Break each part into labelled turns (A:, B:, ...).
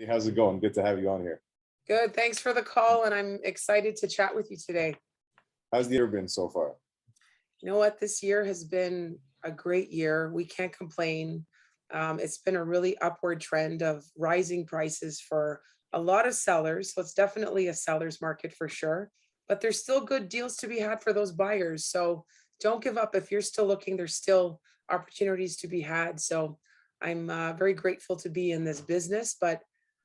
A: How's it going? Good to have you on here.
B: Good. Thanks for the call, and I'm excited to chat with you today.
A: How's the year been so far?
B: You know what? This year has been a great year. We can't complain. It's been a really upward trend of rising prices for a lot of sellers. So it's definitely a seller's market for sure. But there's still good deals to be had for those buyers. So don't give up. If you're still looking, there's still opportunities to be had. So I'm very grateful to be in this business. But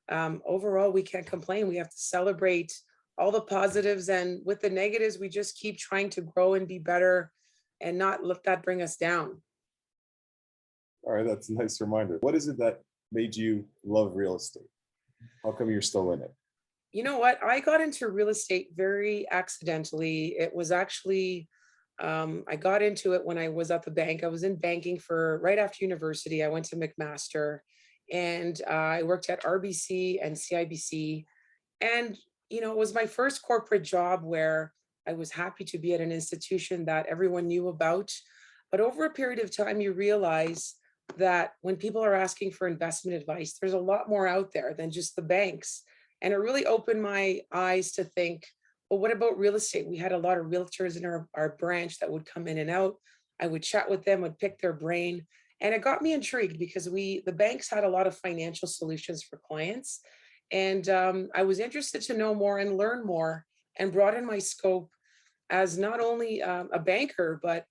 B: overall, we can't complain. We have to celebrate all the positives. And with the negatives, we just keep trying to grow and be better and not let that bring us down.
A: All right, that's a nice reminder. What is it that made you love real estate? How come you're still in it?
B: You know what? I got into real estate very accidentally. It was actually, I got into it when I was at the bank. I was in banking for right after university. I went to McMaster and I worked at RBC and CIBC. And, it was my first corporate job where I was happy to be at an institution that everyone knew about. But over a period of time, you realize that when people are asking for investment advice, there's a lot more out there than just the banks. And it really opened my eyes to think, well, what about real estate? We had a lot of realtors in our branch that would come in and out. I would chat with them, would pick their brain. And it got me intrigued because the banks had a lot of financial solutions for clients. And I was interested to know more and learn more and broaden my scope as not only a banker, but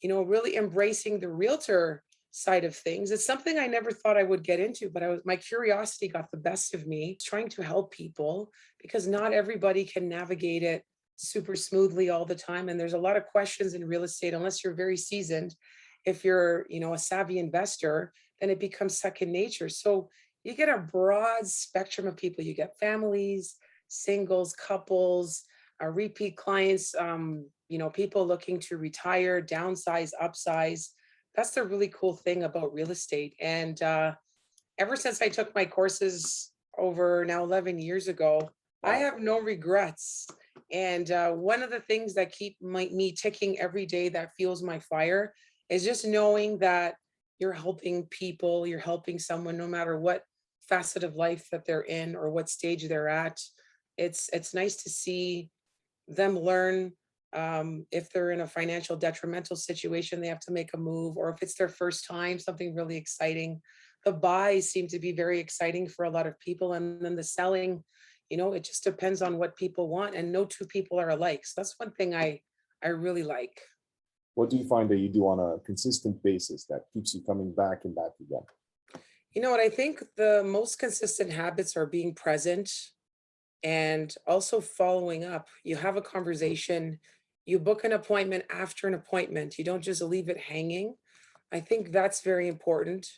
B: really embracing the realtor side of things. It's something I never thought I would get into, but my curiosity got the best of me, trying to help people because not everybody can navigate it super smoothly all the time. And there's a lot of questions in real estate, unless you're very seasoned. If you're, a savvy investor, then it becomes second nature. So you get a broad spectrum of people. You get families, singles, couples, repeat clients, people looking to retire, downsize, upsize. That's the really cool thing about real estate. And ever since I took my courses over now 11 years ago, I have no regrets. And one of the things that keep me ticking every day that fuels my fire is just knowing that you're helping people, you're helping someone no matter what facet of life that they're in or what stage they're at. It's nice to see them learn if they're in a financial detrimental situation, they have to make a move, or if it's their first time, something really exciting. The buys seem to be very exciting for a lot of people. And then the selling, it just depends on what people want. And no two people are alike. So that's one thing I really like.
A: What do you find that you do on a consistent basis that keeps you coming back and back again?
B: You know what? I think the most consistent habits are being present and also following up. You have a conversation, you book an appointment after an appointment. You don't just leave it hanging. I think that's very important.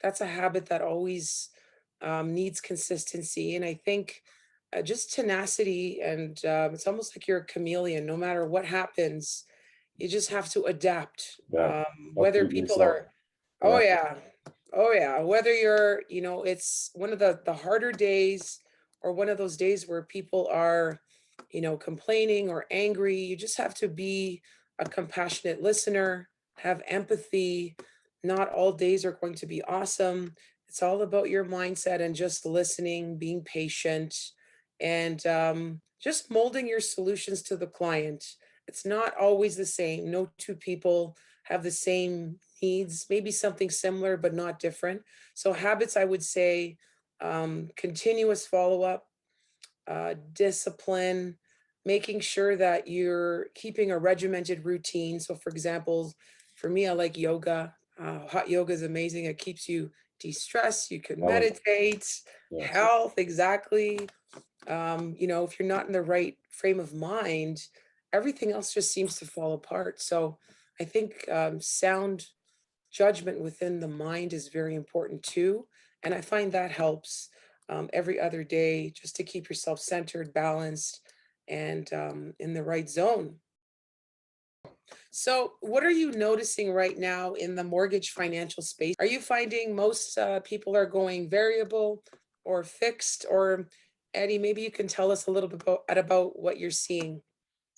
B: That's a habit that always needs consistency. And I think just tenacity, and it's almost like you're a chameleon. No matter what happens, you just have to adapt.
A: Yeah,
B: Whether
A: uproot
B: people
A: yourself.
B: are, oh
A: Yeah.
B: yeah, oh yeah. Whether you're, it's one of the harder days or one of those days where people are, complaining or angry. You just have to be a compassionate listener, have empathy. Not all days are going to be awesome. It's all about your mindset and just listening, being patient, and just molding your solutions to the client. It's not always the same. No two people have the same needs, maybe something similar, but not different. So, habits, I would say, continuous follow up, discipline, making sure that you're keeping a regimented routine. So, for example, for me, I like yoga. Hot yoga is amazing. It keeps you de-stressed. You can
A: I like,
B: meditate,
A: yes.
B: health, exactly. If you're not in the right frame of mind, everything else just seems to fall apart. So, I think sound judgment within the mind is very important too. And I find that helps every other day just to keep yourself centered, balanced, and in the right zone. So, what are you noticing right now in the mortgage financial space? Are you finding most people are going variable or fixed? Or, Eddie, maybe you can tell us a little bit about what you're seeing.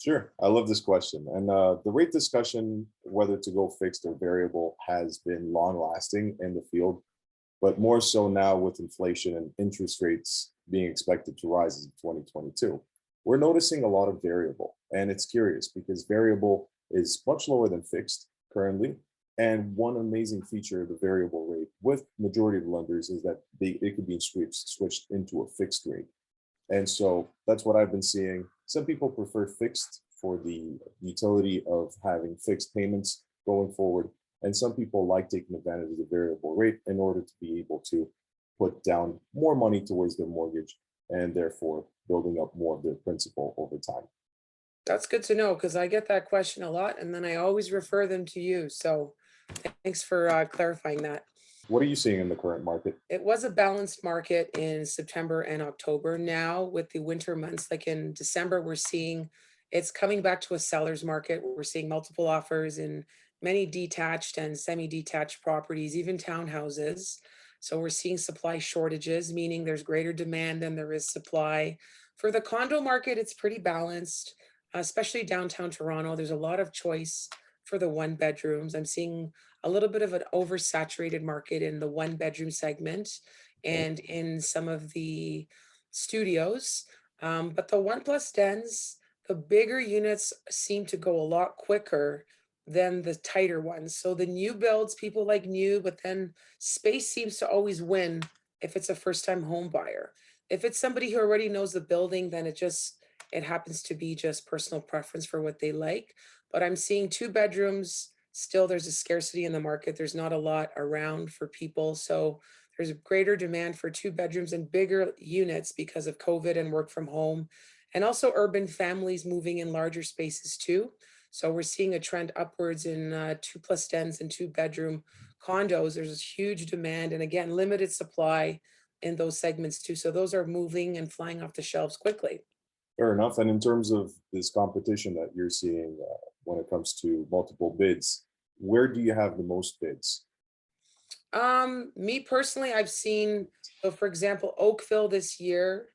A: Sure. I love this question. And the rate discussion, whether to go fixed or variable, has been long lasting in the field. but more so now with inflation and interest rates being expected to rise in 2022. We're noticing a lot of variable, and it's curious because variable is much lower than fixed currently. And one amazing feature of the variable rate with majority of lenders is that it could be switched into a fixed rate. And so that's what I've been seeing. Some people prefer fixed for the utility of having fixed payments going forward. And some people like taking advantage of the variable rate in order to be able to put down more money towards their mortgage and therefore building up more of their principal over time.
B: That's good to know because I get that question a lot and then I always refer them to you. So thanks for clarifying that.
A: What are you seeing in the current market?
B: It was a balanced market in September and October. Now, with the winter months, like in December, we're seeing it's coming back to a seller's market. We're seeing multiple offers in many detached and semi-detached properties, even townhouses. So we're seeing supply shortages, meaning there's greater demand than there is supply. For the condo market, it's pretty balanced, especially downtown Toronto. There's a lot of choice for the one bedrooms. I'm seeing a little bit of an oversaturated market in the one bedroom segment
A: Okay.
B: and in some of the studios. But the one plus dens, the bigger units seem to go a lot quicker than the tighter ones. So the new builds, people like new, but then space seems to always win if it's a first time home buyer. If it's somebody who already knows the building, then it happens to be just personal preference for what they like. But I'm seeing two bedrooms. Still, there's a scarcity in the market. There's not a lot around for people. So there's a greater demand for two bedrooms and bigger units because of COVID and work from home. And also urban families moving in larger spaces too. So we're seeing a trend upwards in two plus dens and two bedroom condos. There's a huge demand and again, limited supply in those segments too. So those are moving and flying off the shelves quickly.
A: Fair enough. And in terms of this competition that you're seeing when it comes to multiple bids, where do you have the most bids?
B: Me personally, I've seen, so for example, Oakville this year,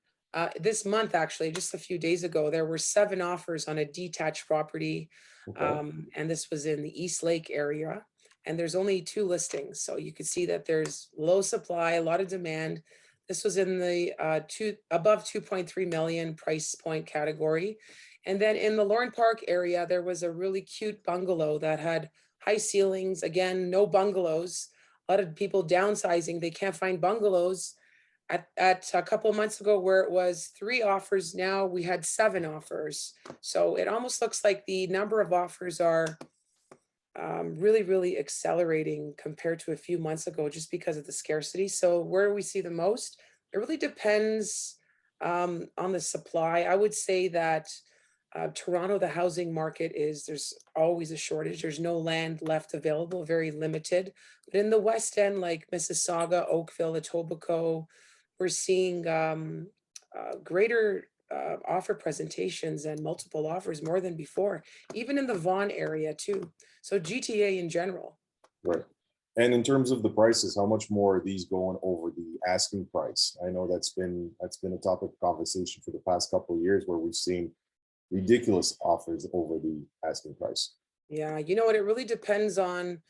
B: this month actually, just a few days ago, there were 7 offers on a detached property.
A: Okay.
B: And this was in the East Lake area. And there's only 2 listings. So you could see that there's low supply, a lot of demand. This was in the above 2.3 million price point category. And then in the Lorne Park area, there was a really cute bungalow that had high ceilings. Again, no bungalows, a lot of people downsizing. They can't find bungalows. At a couple of months ago, where it was 3 offers, now we had 7 offers. So it almost looks like the number of offers are really, really accelerating compared to a few months ago, just because of the scarcity. So where we see the most, it really depends on the supply. I would say that Toronto, the housing market there's always a shortage. There's no land left available, very limited. But in the West End, like Mississauga, Oakville, Etobicoke, we're seeing greater offer presentations and multiple offers more than before, even in the Vaughan area too. So GTA in general.
A: Right. And in terms of the prices, how much more are these going over the asking price? I know that's been a topic of conversation for the past couple of years where we've seen ridiculous offers over the asking price.
B: Yeah, you know what? It really depends on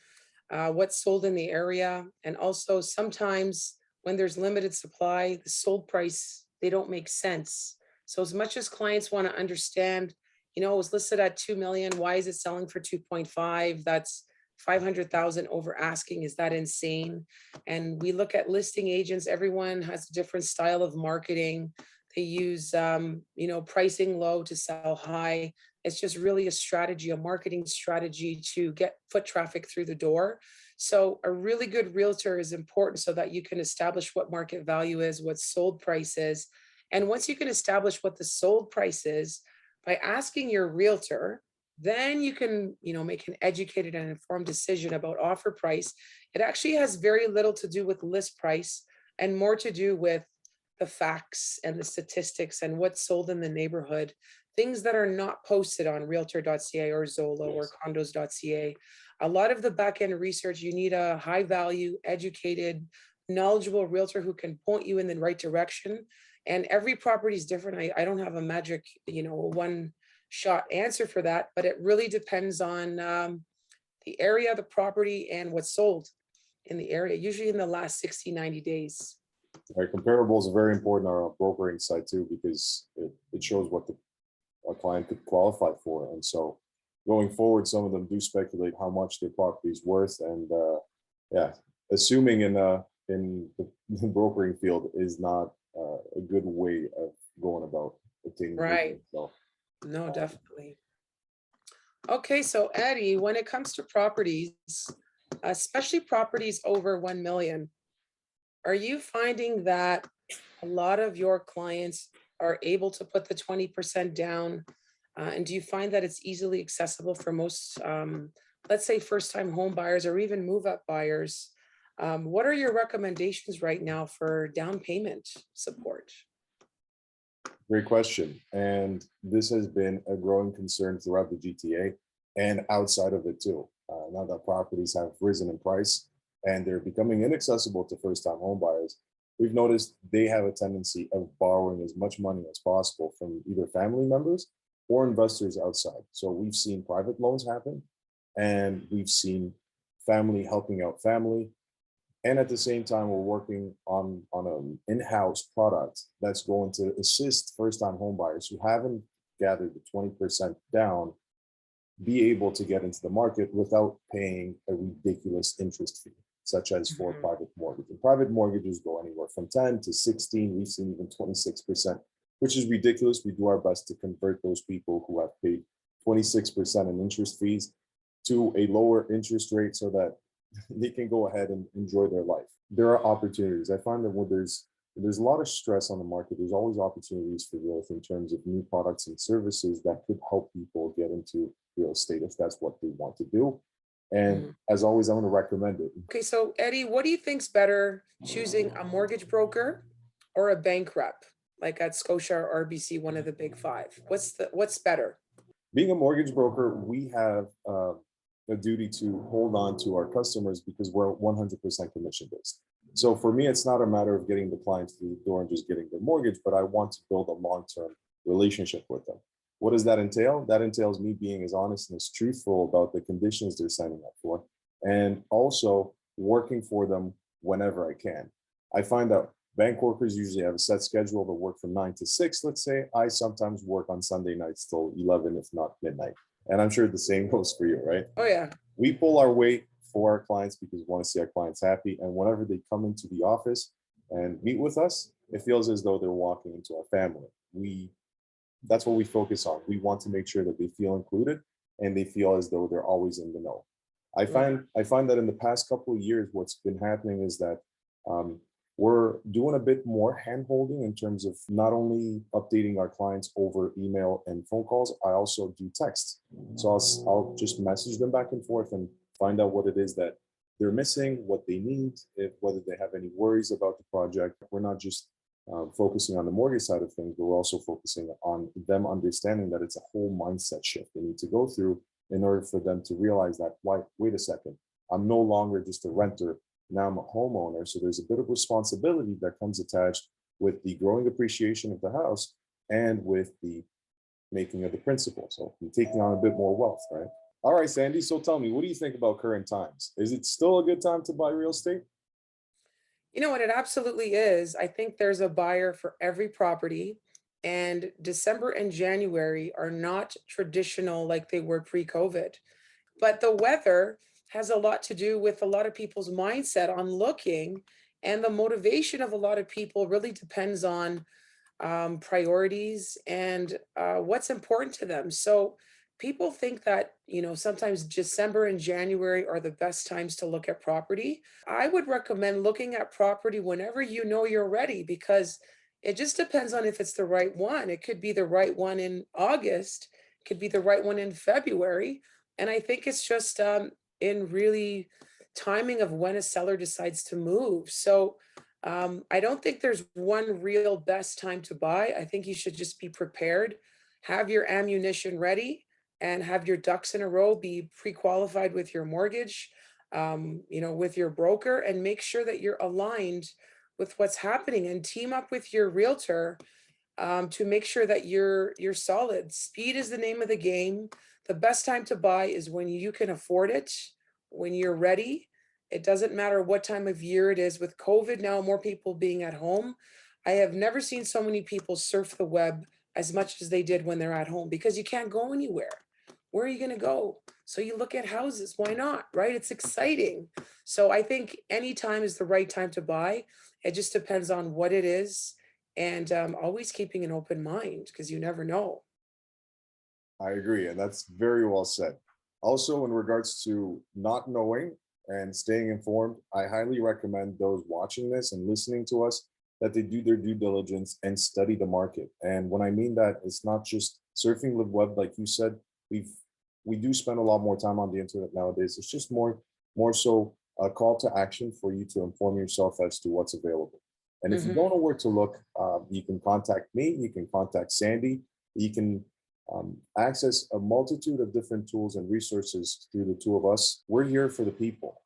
B: what's sold in the area. And also sometimes when there's limited supply, the sold price, they don't make sense. So as much as clients want to understand, it was listed at 2 million, why is it selling for 2.5? That's 500,000 over asking. Is that insane? And we look at listing agents, everyone has a different style of marketing. They use, pricing low to sell high. It's just really a strategy, a marketing strategy to get foot traffic through the door. So a really good realtor is important so that you can establish what market value is, what sold price is. And once you can establish what the sold price is by asking your realtor, then you can, make an educated and informed decision about offer price. It actually has very little to do with list price and more to do with the facts and the statistics and what's sold in the neighborhood, things that are not posted on realtor.ca or Zolo or
A: Yes.
B: condos.ca. A lot of the back end research, you need a high value, educated, knowledgeable realtor who can point you in the right direction. And every property is different. I don't have a magic, one shot answer for that, but it really depends on the area, the property, and what's sold. in the area, usually in the last 60, 90 days.
A: Right, comparables are very important on our brokering side too, because it shows what the a client could qualify for. And so going forward, some of them do speculate how much their property is worth. And yeah, assuming in the brokering field is not a good way of going about obtaining
B: Right.
A: business. So
B: No,
A: um,
B: definitely. Okay, so Eddie, when it comes to properties, especially properties over 1 million, are you finding that a lot of your clients are able to put the 20% down? And do you find that it's easily accessible for most, let's say, first-time home buyers or even move-up buyers? What are your recommendations right now for down payment support?
A: great question. And this has been a growing concern throughout the GTA and outside of it too. Now that properties have risen in price and they're becoming inaccessible to first-time home buyers, we've noticed they have a tendency of borrowing as much money as possible from either family members or investors outside. So we've seen private loans happen, and we've seen family helping out family, and at the same time we're working on an in-house product that's going to assist first-time homebuyers who haven't gathered the 20% down be able to get into the market without paying a ridiculous interest fee, such as for
B: Mhm.
A: private mortgage. And private mortgages go anywhere from 10 to 16, we've seen even 26%, which is ridiculous. We do our best to convert those people who have paid 26% in interest fees to a lower interest rate so that they can go ahead and enjoy their life. There are opportunities. I find that when there's a lot of stress on the market, there's always opportunities for growth in terms of new products and services that could help people get into real estate if that's what they want to do. And
B: Mhm.
A: as always, I'm going to recommend it.
B: Okay, so Eddie, what do you think's better, choosing a mortgage broker or a bank rep, like at Scotia or RBC, one of the big five? What's better?
A: Being a mortgage broker, we have a duty to hold on to our customers because we're 100% commission based. So for me, it's not a matter of getting the clients through the door and just getting their mortgage, but I want to build a long-term relationship with them. What does that entail? That entails me being as honest and as truthful about the conditions they're signing up for, and also working for them whenever I can. I find that bank workers usually have a set schedule to work from 9 to 6, let's say. I sometimes work on Sunday nights till 11, if not midnight. And I'm sure the same goes for you, right?
B: Oh, yeah.
A: We pull our weight for our clients because we want to see our clients happy. And whenever they come into the office and meet with us, it feels as though they're walking into our family. That's what we focus on. We want to make sure that they feel included and they feel as though they're always in the know.
B: Right.
A: I find that in the past couple of years, what's been happening is that um, we're doing a bit more hand holding in terms of not only updating our clients over email and phone calls. I also do text. So I'll just message them back and forth and find out what it is that they're missing, what they need, if whether they have any worries about the project. We're not just focusing on the mortgage side of things, but we're also focusing on them understanding that it's a whole mindset shift they need to go through in order for them to realize that, why, wait a second, I'm no longer just a renter. Now I'm a homeowner. So there's a bit of responsibility that comes attached with the growing appreciation of the house and with the making of the principal. So you're taking on a bit more wealth, right? All right, Sandy. So tell me, what do you think about current times? Is it still a good time to buy real estate?
B: You know what? It absolutely is. I think there's a buyer for every property. And December and January are not traditional like they were pre-COVID. But the weather has a lot to do with a lot of people's mindset on looking, and the motivation of a lot of people really depends on priorities and what's important to them. So people think that, sometimes December and January are the best times to look at property. I would recommend looking at property whenever you know you're ready, because it just depends on if it's the right one. It could be the right one in August, it could be the right one in February. And I think it's just in really timing of when a seller decides to move. So I don't think there's one real best time to buy. I think you should just be prepared, have your ammunition ready, and have your ducks in a row, be pre-qualified with your mortgage, with your broker, and make sure that you're aligned with what's happening, and team up with your realtor to make sure that you're solid. Speed is the name of the game. The best time to buy is when you can afford it, when you're ready, It doesn't matter what time of year it is. With COVID now, more people being at home, I have never seen so many people surf the web as much as they did when they're at home because you can't go anywhere. Where are you going to go? So you look at houses. Why not? Right? It's exciting. So I think any time is the right time to buy. It just depends on what it is, and always keeping an open mind because you never know.
A: I agree, and that's very well said. Also, in regards to not knowing and staying informed, I highly recommend those watching this and listening to us that they do their due diligence and study the market. And when I mean that, it's not just surfing the web, like you said. We've we do spend a lot more time on the internet nowadays. It's just more so a call to action for you to inform yourself as to what's available. And if you
B: Hmm.
A: don't know where to look, you can contact me. You can contact Sandy. You can access a multitude of different tools and resources through the two of us. We're here for the people.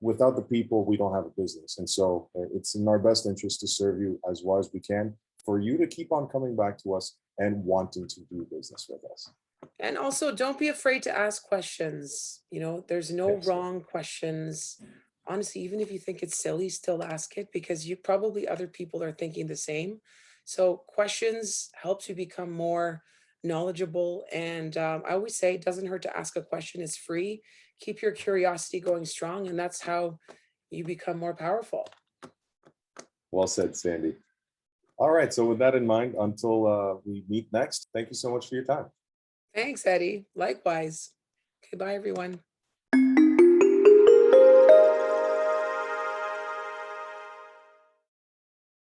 A: Without the people, we don't have a business. And so it's in our best interest to serve you as well as we can for you to keep on coming back to us and wanting to do business with us.
B: And also, don't be afraid to ask questions. There's no
A: Yes.
B: wrong questions. Honestly, even if you think it's silly, still ask it because you probably other people are thinking the same. So questions helps you become more knowledgeable. And I always say it doesn't hurt to ask a question. It's free. Keep your curiosity going strong, and that's how you become more powerful.
A: Well said, Sandy. All right. So with that in mind, until we meet next, thank you so much for your time.
B: Thanks, Eddie. Likewise. Okay, bye, everyone.